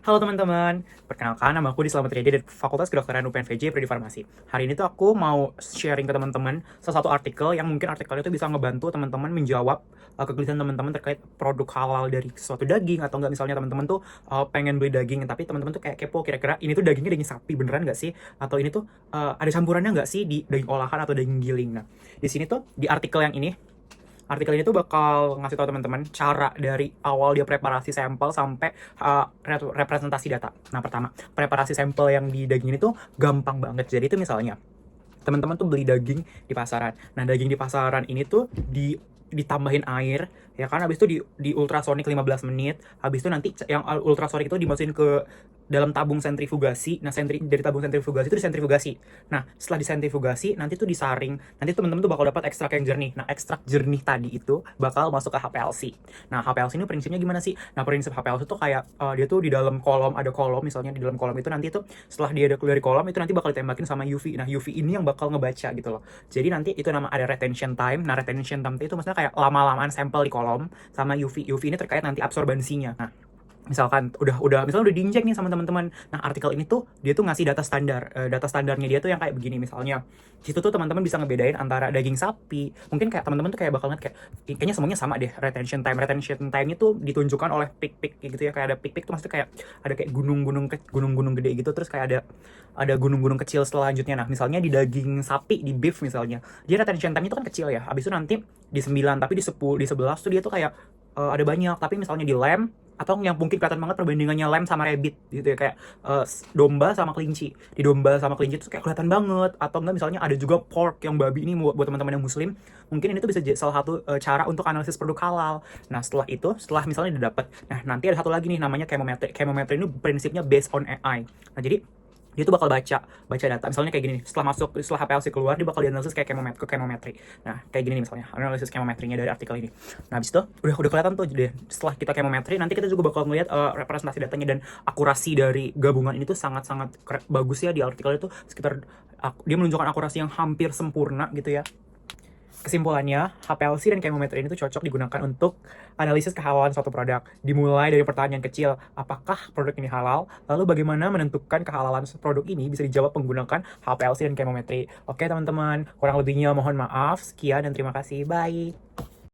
Halo teman-teman, perkenalkan nama aku Slamet Riyadi dari Fakultas Kedokteran UPN VJ Prodi Farmasi. Hari ini tuh aku mau sharing ke teman-teman salah satu artikel yang mungkin artikel itu bisa ngebantu teman-teman menjawab kegelisahan teman-teman terkait produk halal dari suatu daging, atau enggak misalnya teman-teman tuh pengen beli daging tapi teman-teman tuh kayak kepo kira-kira ini tuh dagingnya daging sapi beneran nggak sih, atau ini tuh ada campurannya nggak sih di daging olahan atau daging giling. Nah, di sini tuh di artikel yang ini, artikel ini tuh bakal ngasih tahu teman-teman cara dari awal dia preparasi sampel sampai representasi data. Nah, pertama, preparasi sampel yang di daging ini tuh gampang banget. Jadi itu misalnya teman-teman tuh beli daging di pasaran. Nah, daging di pasaran ini tuh ditambahin air, ya kan, habis itu di ultrasonic 15 menit. Habis itu nanti yang ultrasonic itu dimasukin ke dalam tabung sentrifugasi. Nah, dari tabung sentrifugasi itu disentrifugasi. Nah, setelah disentrifugasi nanti tuh disaring. Nanti teman-teman tuh bakal dapat ekstrak yang jernih. Nah, ekstrak jernih tadi itu bakal masuk ke HPLC. Nah, HPLC ini prinsipnya gimana sih? Nah, prinsip HPLC tuh kayak dia tuh di dalam kolom, ada kolom, misalnya di dalam kolom itu nanti tuh setelah dia ada keluar dari kolom itu nanti bakal ditembakin sama UV. Nah, UV ini yang bakal ngebaca gitu loh. Jadi nanti itu nama ada retention time. Nah, retention time itu maksudnya kayak lama-lamaan sampel di kolom, sama UV. UV ini terkait nanti absorbansinya. Nah, misalkan misalnya udah diinjek nih sama teman-teman. Nah, artikel ini tuh dia tuh ngasih data standar. Data standarnya dia tuh yang kayak begini, misalnya di situ tuh teman-teman bisa ngebedain antara daging sapi. Mungkin kayak teman-teman tuh kayak bakal ngeliat kayak kayaknya semuanya sama deh. Retention time itu ditunjukkan oleh pik-pik gitu ya. Kayak ada pik-pik tuh maksudnya kayak ada kayak gunung-gunung gede gitu, terus kayak ada gunung-gunung kecil selanjutnya. Nah, misalnya di daging sapi, di beef misalnya, dia retention time itu kan kecil ya. Habis itu nanti di 9, tapi di 10, di 11 tuh dia tuh kayak ada banyak. Tapi misalnya di lamb, atau yang mungkin kelihatan banget perbandingannya lamb sama rabbit gitu ya, kayak domba sama kelinci. Di domba sama kelinci itu kayak kelihatan banget. Atau enggak misalnya ada juga pork yang babi. Ini buat teman-teman yang muslim, mungkin ini tuh bisa jadi salah satu cara untuk analisis produk halal. Nah, setelah misalnya udah dapat, nah nanti ada satu lagi nih namanya chemometry. Chemometry ini prinsipnya based on AI. Nah, jadi dia tuh bakal baca data, misalnya kayak gini nih, setelah HPLC keluar dia bakal dianalisis kayak chemometry. Nah, kayak gini nih misalnya analisis chemometrinya dari artikel ini. Nah, habis itu udah kelihatan tuh deh, setelah kita chemometry nanti kita juga bakal melihat representasi datanya, dan akurasi dari gabungan ini tuh sangat-sangat bagus ya. Di artikel itu sekitar dia menunjukkan akurasi yang hampir sempurna gitu ya. Kesimpulannya, HPLC dan chemometry ini tuh cocok digunakan untuk analisis kehalalan suatu produk. Dimulai dari pertanyaan kecil, apakah produk ini halal? Lalu bagaimana menentukan kehalalan produk ini bisa dijawab menggunakan HPLC dan chemometry. Oke teman-teman, kurang lebihnya mohon maaf. Sekian dan terima kasih. Bye.